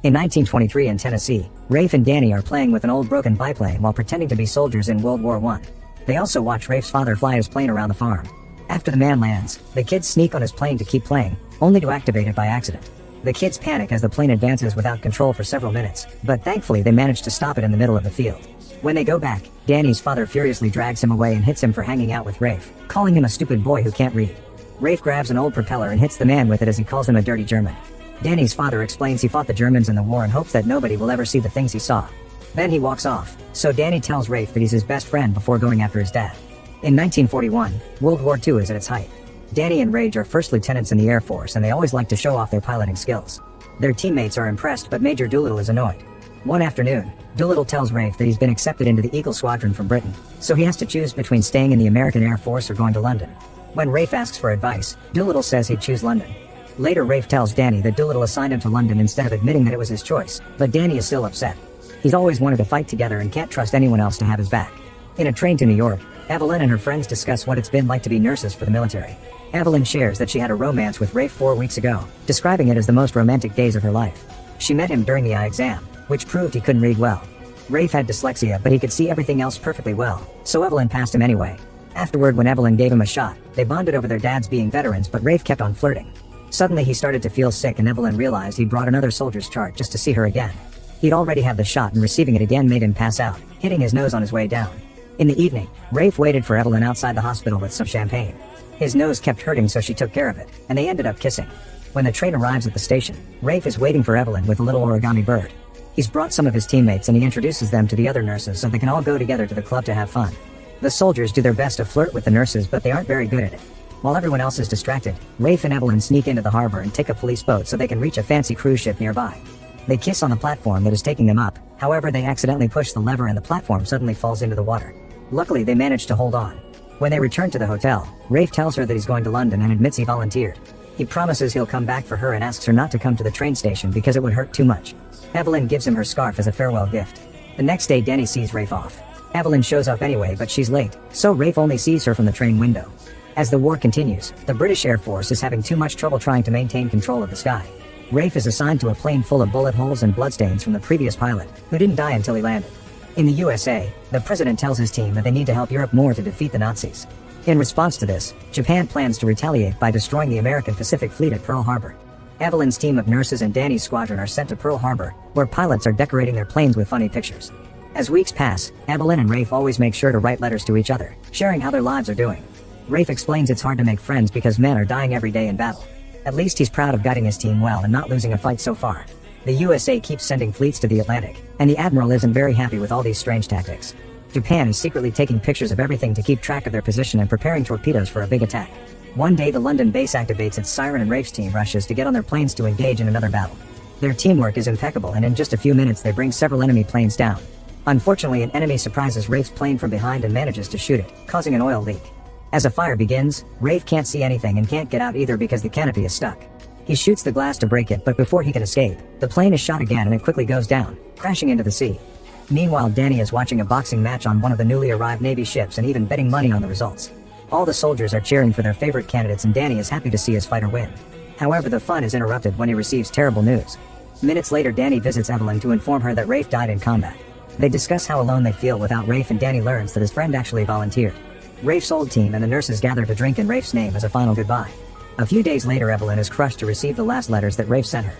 In 1923 in Tennessee, Rafe and Danny are playing with an old broken biplane while pretending to be soldiers in World War I. They also watch Rafe's father fly his plane around the farm. After the man lands, the kids sneak on his plane to keep playing, only to activate it by accident. The kids panic as the plane advances without control for several minutes, but thankfully they manage to stop it in the middle of the field. When they go back, Danny's father furiously drags him away and hits him for hanging out with Rafe, calling him a stupid boy who can't read. Rafe grabs an old propeller and hits the man with it as he calls him a dirty German. Danny's father explains he fought the Germans in the war and hopes that nobody will ever see the things he saw. Then he walks off, so Danny tells Rafe that he's his best friend before going after his dad. In 1941, World War II is at its height. Danny and Rage are first lieutenants in the Air Force and they always like to show off their piloting skills. Their teammates are impressed but Major Doolittle is annoyed. One afternoon, Doolittle tells Rafe that he's been accepted into the Eagle Squadron from Britain, so he has to choose between staying in the American Air Force or going to London. When Rafe asks for advice, Doolittle says he'd choose London. Later Rafe tells Danny that Doolittle assigned him to London instead of admitting that it was his choice, but Danny is still upset. He's always wanted to fight together and can't trust anyone else to have his back. In a train to New York, Evelyn and her friends discuss what it's been like to be nurses for the military. Evelyn shares that she had a romance with Rafe 4 weeks ago, describing it as the most romantic days of her life. She met him during the eye exam, which proved he couldn't read well. Rafe had dyslexia but he could see everything else perfectly well, so Evelyn passed him anyway. Afterward, when Evelyn gave him a shot, they bonded over their dads being veterans, but Rafe kept on flirting. Suddenly he started to feel sick and Evelyn realized he'd brought another soldier's chart just to see her again. He'd already had the shot and receiving it again made him pass out, hitting his nose on his way down. In the evening, Rafe waited for Evelyn outside the hospital with some champagne. His nose kept hurting so she took care of it, and they ended up kissing. When the train arrives at the station, Rafe is waiting for Evelyn with a little origami bird. He's brought some of his teammates and he introduces them to the other nurses so they can all go together to the club to have fun. The soldiers do their best to flirt with the nurses but they aren't very good at it. While everyone else is distracted, Rafe and Evelyn sneak into the harbor and take a police boat so they can reach a fancy cruise ship nearby. They kiss on the platform that is taking them up, however they accidentally push the lever and the platform suddenly falls into the water. Luckily they manage to hold on. When they return to the hotel, Rafe tells her that he's going to London and admits he volunteered. He promises he'll come back for her and asks her not to come to the train station because it would hurt too much. Evelyn gives him her scarf as a farewell gift. The next day Danny sees Rafe off. Evelyn shows up anyway but she's late, so Rafe only sees her from the train window. As the war continues, the British Air Force is having too much trouble trying to maintain control of the sky. Rafe is assigned to a plane full of bullet holes and bloodstains from the previous pilot, who didn't die until he landed. In the USA, the president tells his team that they need to help Europe more to defeat the Nazis. In response to this, Japan plans to retaliate by destroying the American Pacific Fleet at Pearl Harbor. Evelyn's team of nurses and Danny's squadron are sent to Pearl Harbor, where pilots are decorating their planes with funny pictures. As weeks pass, Evelyn and Rafe always make sure to write letters to each other, sharing how their lives are doing. Rafe explains it's hard to make friends because men are dying every day in battle. At least he's proud of guiding his team well and not losing a fight so far. The USA keeps sending fleets to the Atlantic, and the Admiral isn't very happy with all these strange tactics. Japan is secretly taking pictures of everything to keep track of their position and preparing torpedoes for a big attack. One day the London base activates its siren and Rafe's team rushes to get on their planes to engage in another battle. Their teamwork is impeccable and in just a few minutes they bring several enemy planes down. Unfortunately, an enemy surprises Rafe's plane from behind and manages to shoot it, causing an oil leak. As a fire begins, Rafe can't see anything and can't get out either because the canopy is stuck. He shoots the glass to break it, but before he can escape, the plane is shot again and it quickly goes down, crashing into the sea. Meanwhile, Danny is watching a boxing match on one of the newly arrived Navy ships and even betting money on the results. All the soldiers are cheering for their favorite candidates and Danny is happy to see his fighter win. However, the fun is interrupted when he receives terrible news. Minutes later, Danny visits Evelyn to inform her that Rafe died in combat. They discuss how alone they feel without Rafe and Danny learns that his friend actually volunteered. Rafe's old team and the nurses gather to drink in Rafe's name as a final goodbye. A few days later, Evelyn is crushed to receive the last letters that Rafe sent her.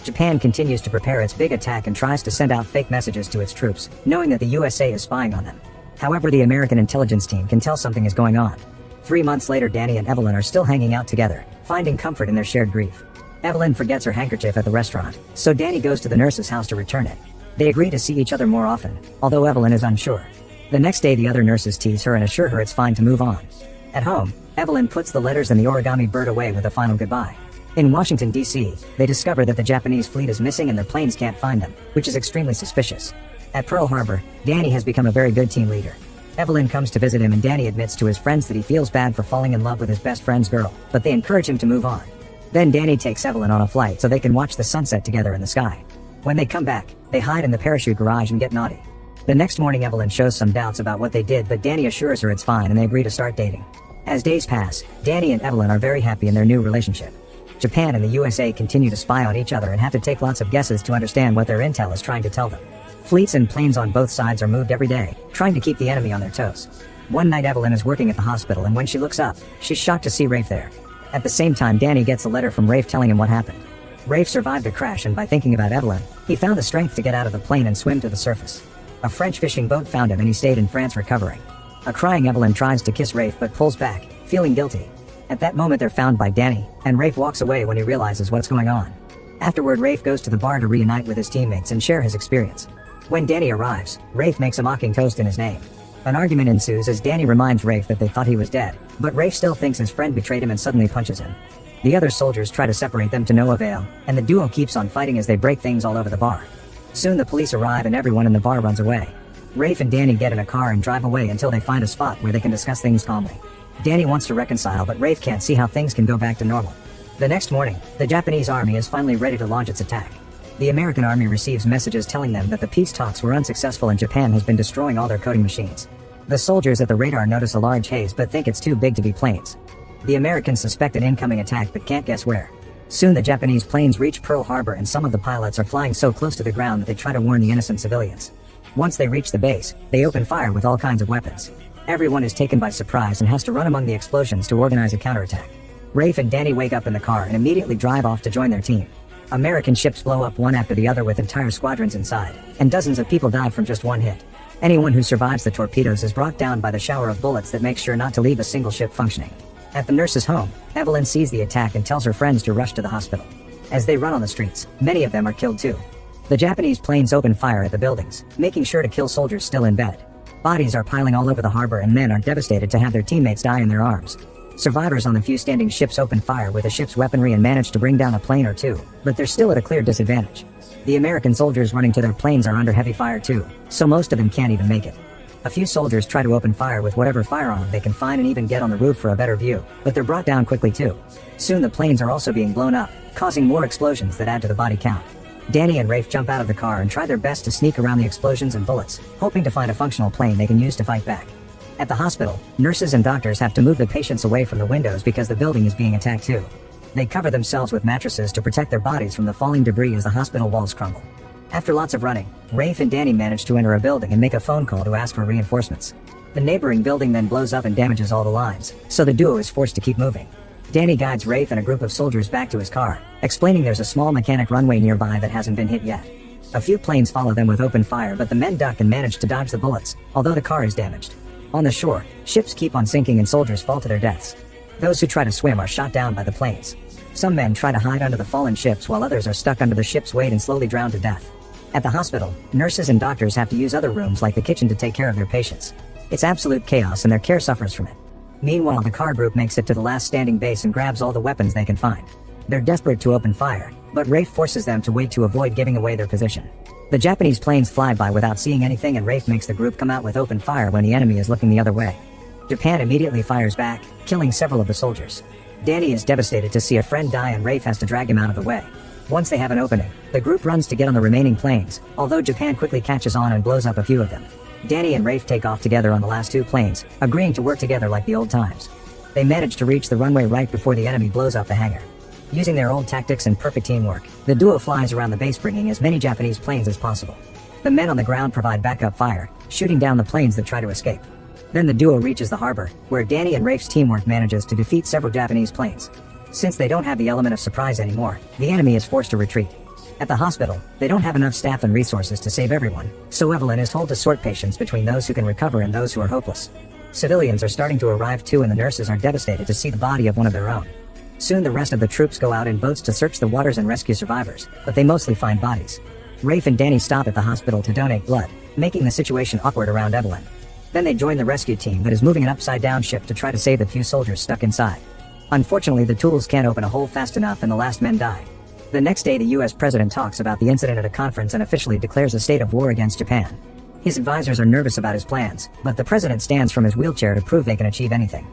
Japan continues to prepare its big attack and tries to send out fake messages to its troops, knowing that the USA is spying on them. However, the American intelligence team can tell something is going on. 3 months later, Danny and Evelyn are still hanging out together, finding comfort in their shared grief. Evelyn forgets her handkerchief at the restaurant, so Danny goes to the nurse's house to return it. They agree to see each other more often, although Evelyn is unsure. The next day the other nurses tease her and assure her it's fine to move on. At home, Evelyn puts the letters and the origami bird away with a final goodbye. In Washington, D.C., they discover that the Japanese fleet is missing and their planes can't find them, which is extremely suspicious. At Pearl Harbor, Danny has become a very good team leader. Evelyn comes to visit him and Danny admits to his friends that he feels bad for falling in love with his best friend's girl, but they encourage him to move on. Then Danny takes Evelyn on a flight so they can watch the sunset together in the sky. When they come back, they hide in the parachute garage and get naughty. The next morning Evelyn shows some doubts about what they did, but Danny assures her it's fine and they agree to start dating. As days pass, Danny and Evelyn are very happy in their new relationship. Japan and the USA continue to spy on each other and have to take lots of guesses to understand what their intel is trying to tell them. Fleets and planes on both sides are moved every day, trying to keep the enemy on their toes. One night Evelyn is working at the hospital, and when she looks up, she's shocked to see Rafe there. At the same time, Danny gets a letter from Rafe telling him what happened. Rafe survived the crash, and by thinking about Evelyn, he found the strength to get out of the plane and swim to the surface. A French fishing boat found him and he stayed in France recovering. A crying Evelyn tries to kiss Rafe but pulls back, feeling guilty. At that moment they're found by Danny, and Rafe walks away when he realizes what's going on. Afterward, Rafe goes to the bar to reunite with his teammates and share his experience. When Danny arrives, Rafe makes a mocking toast in his name. An argument ensues as Danny reminds Rafe that they thought he was dead, but Rafe still thinks his friend betrayed him and suddenly punches him. The other soldiers try to separate them to no avail, and the duo keeps on fighting as they break things all over the bar. Soon the police arrive and everyone in the bar runs away. Rafe and Danny get in a car and drive away until they find a spot where they can discuss things calmly. Danny wants to reconcile, but Rafe can't see how things can go back to normal. The next morning, the Japanese army is finally ready to launch its attack. The American army receives messages telling them that the peace talks were unsuccessful and Japan has been destroying all their coding machines. The soldiers at the radar notice a large haze but think it's too big to be planes. The Americans suspect an incoming attack but can't guess where. Soon the Japanese planes reach Pearl Harbor and some of the pilots are flying so close to the ground that they try to warn the innocent civilians. Once they reach the base, they open fire with all kinds of weapons. Everyone is taken by surprise and has to run among the explosions to organize a counterattack. Rafe and Danny wake up in the car and immediately drive off to join their team. American ships blow up one after the other with entire squadrons inside, and dozens of people die from just one hit. Anyone who survives the torpedoes is brought down by the shower of bullets that makes sure not to leave a single ship functioning. At the nurse's home, Evelyn sees the attack and tells her friends to rush to the hospital. As they run on the streets, many of them are killed too. The Japanese planes open fire at the buildings, making sure to kill soldiers still in bed. Bodies are piling all over the harbor and men are devastated to have their teammates die in their arms. Survivors on the few standing ships open fire with the ship's weaponry and manage to bring down a plane or two, but they're still at a clear disadvantage. The American soldiers running to their planes are under heavy fire too, so most of them can't even make it. A few soldiers try to open fire with whatever firearm they can find and even get on the roof for a better view, but they're brought down quickly too. Soon the planes are also being blown up, causing more explosions that add to the body count. Danny and Rafe jump out of the car and try their best to sneak around the explosions and bullets, hoping to find a functional plane they can use to fight back. At the hospital, nurses and doctors have to move the patients away from the windows because the building is being attacked too. They cover themselves with mattresses to protect their bodies from the falling debris as the hospital walls crumble. After lots of running, Rafe and Danny manage to enter a building and make a phone call to ask for reinforcements. The neighboring building then blows up and damages all the lines, so the duo is forced to keep moving. Danny guides Rafe and a group of soldiers back to his car, explaining there's a small mechanic runway nearby that hasn't been hit yet. A few planes follow them with open fire, but the men duck and manage to dodge the bullets, although the car is damaged. On the shore, ships keep on sinking and soldiers fall to their deaths. Those who try to swim are shot down by the planes. Some men try to hide under the fallen ships while others are stuck under the ship's weight and slowly drown to death. At the hospital, nurses and doctors have to use other rooms like the kitchen to take care of their patients. It's absolute chaos and their care suffers from it. Meanwhile, the car group makes it to the last standing base and grabs all the weapons they can find. They're desperate to open fire, but Rafe forces them to wait to avoid giving away their position. The Japanese planes fly by without seeing anything and Rafe makes the group come out with open fire when the enemy is looking the other way. Japan immediately fires back, killing several of the soldiers. Danny is devastated to see a friend die and Rafe has to drag him out of the way. Once they have an opening, the group runs to get on the remaining planes, although Japan quickly catches on and blows up a few of them. Danny and Rafe take off together on the last two planes, agreeing to work together like the old times. They manage to reach the runway right before the enemy blows up the hangar. Using their old tactics and perfect teamwork, the duo flies around the base bringing as many Japanese planes as possible. The men on the ground provide backup fire, shooting down the planes that try to escape. Then the duo reaches the harbor, where Danny and Rafe's teamwork manages to defeat several Japanese planes. Since they don't have the element of surprise anymore, the enemy is forced to retreat. At the hospital, they don't have enough staff and resources to save everyone, so Evelyn is told to sort patients between those who can recover and those who are hopeless. Civilians are starting to arrive too and the nurses are devastated to see the body of one of their own. Soon the rest of the troops go out in boats to search the waters and rescue survivors, but they mostly find bodies. Rafe and Danny stop at the hospital to donate blood, making the situation awkward around Evelyn. Then they join the rescue team that is moving an upside-down ship to try to save the few soldiers stuck inside. Unfortunately, the tools can't open a hole fast enough and the last men die. The next day, the US president talks about the incident at a conference and officially declares a state of war against Japan. His advisors are nervous about his plans, but the president stands from his wheelchair to prove they can achieve anything.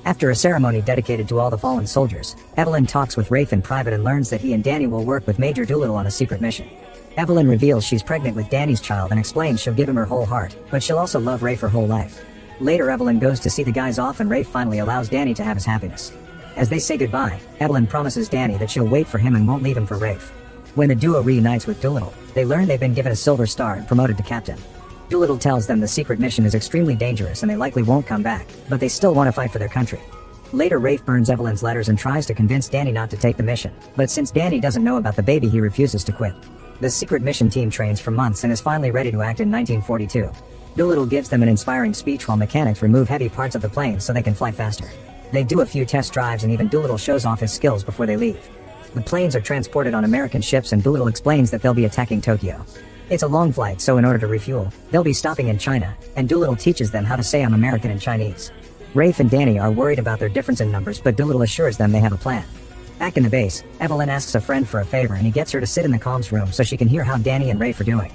After a ceremony dedicated to all the fallen soldiers, Evelyn talks with Rafe in private and learns that he and Danny will work with Major Doolittle on a secret mission. Evelyn reveals she's pregnant with Danny's child and explains she'll give him her whole heart, but she'll also love Rafe her whole life. Later, Evelyn goes to see the guys off and Rafe finally allows Danny to have his happiness. As they say goodbye, Evelyn promises Danny that she'll wait for him and won't leave him for Rafe. When the duo reunites with Doolittle, they learn they've been given a silver star and promoted to captain. Doolittle tells them the secret mission is extremely dangerous and they likely won't come back, but they still want to fight for their country. Later, Rafe burns Evelyn's letters and tries to convince Danny not to take the mission, but since Danny doesn't know about the baby, he refuses to quit. The secret mission team trains for months and is finally ready to act in 1942. Doolittle gives them an inspiring speech while mechanics remove heavy parts of the plane so they can fly faster. They do a few test drives and even Doolittle shows off his skills before they leave. The planes are transported on American ships and Doolittle explains that they'll be attacking Tokyo. It's a long flight, so in order to refuel, they'll be stopping in China, and Doolittle teaches them how to say I'm American in Chinese. Rafe and Danny are worried about their difference in numbers, but Doolittle assures them they have a plan. Back in the base, Evelyn asks a friend for a favor and he gets her to sit in the comms room so she can hear how Danny and Rafe are doing.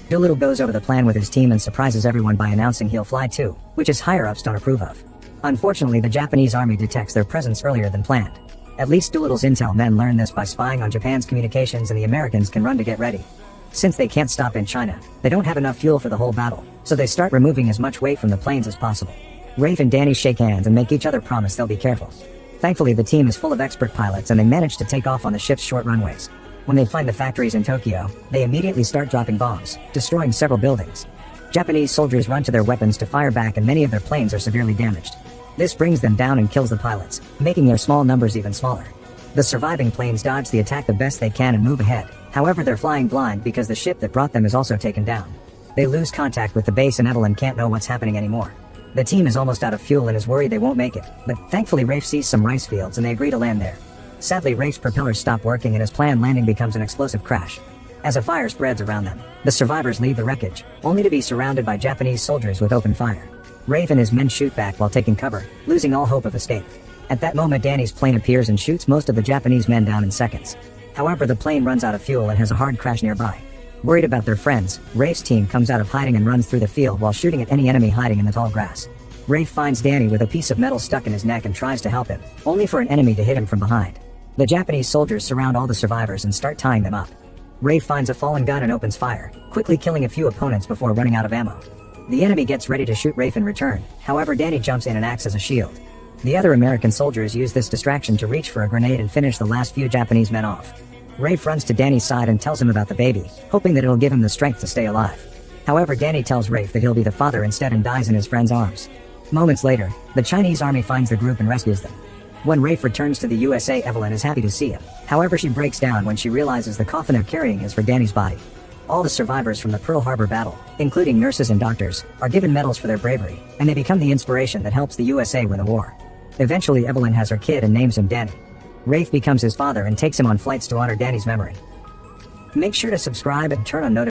Doolittle goes over the plan with his team and surprises everyone by announcing he'll fly too, which his higher-ups don't approve of. Unfortunately, the Japanese army detects their presence earlier than planned. At least Doolittle's intel men learn this by spying on Japan's communications and the Americans can run to get ready. Since they can't stop in China, they don't have enough fuel for the whole battle, so they start removing as much weight from the planes as possible. Rafe and Danny shake hands and make each other promise they'll be careful. Thankfully, the team is full of expert pilots and they manage to take off on the ship's short runways. When they find the factories in Tokyo, they immediately start dropping bombs, destroying several buildings. Japanese soldiers run to their weapons to fire back and many of their planes are severely damaged. This brings them down and kills the pilots, making their small numbers even smaller. The surviving planes dodge the attack the best they can and move ahead, however they're flying blind because the ship that brought them is also taken down. They lose contact with the base and Evelyn can't know what's happening anymore. The team is almost out of fuel and is worried they won't make it, but thankfully Rafe sees some rice fields and they agree to land there. Sadly, Rafe's propellers stop working and his planned landing becomes an explosive crash. As a fire spreads around them, the survivors leave the wreckage, only to be surrounded by Japanese soldiers with open fire. Rafe and his men shoot back while taking cover, losing all hope of escape. At that moment, Danny's plane appears and shoots most of the Japanese men down in seconds. However, the plane runs out of fuel and has a hard crash nearby. Worried about their friends, Rafe's team comes out of hiding and runs through the field while shooting at any enemy hiding in the tall grass. Rafe finds Danny with a piece of metal stuck in his neck and tries to help him, only for an enemy to hit him from behind. The Japanese soldiers surround all the survivors and start tying them up. Rafe finds a fallen gun and opens fire, quickly killing a few opponents before running out of ammo. The enemy gets ready to shoot Rafe in return, however Danny jumps in and acts as a shield. The other American soldiers use this distraction to reach for a grenade and finish the last few Japanese men off. Rafe runs to Danny's side and tells him about the baby, hoping that it'll give him the strength to stay alive. However, Danny tells Rafe that he'll be the father instead and dies in his friend's arms. Moments later, the Chinese army finds the group and rescues them. When Rafe returns to the USA, Evelyn is happy to see him. However, she breaks down when she realizes the coffin they're carrying is for Danny's body. All the survivors from the Pearl Harbor battle, including nurses and doctors, are given medals for their bravery, and they become the inspiration that helps the USA win the war. Eventually, Evelyn has her kid and names him Danny. Rafe becomes his father and takes him on flights to honor Danny's memory. Make sure to subscribe and turn on notifications.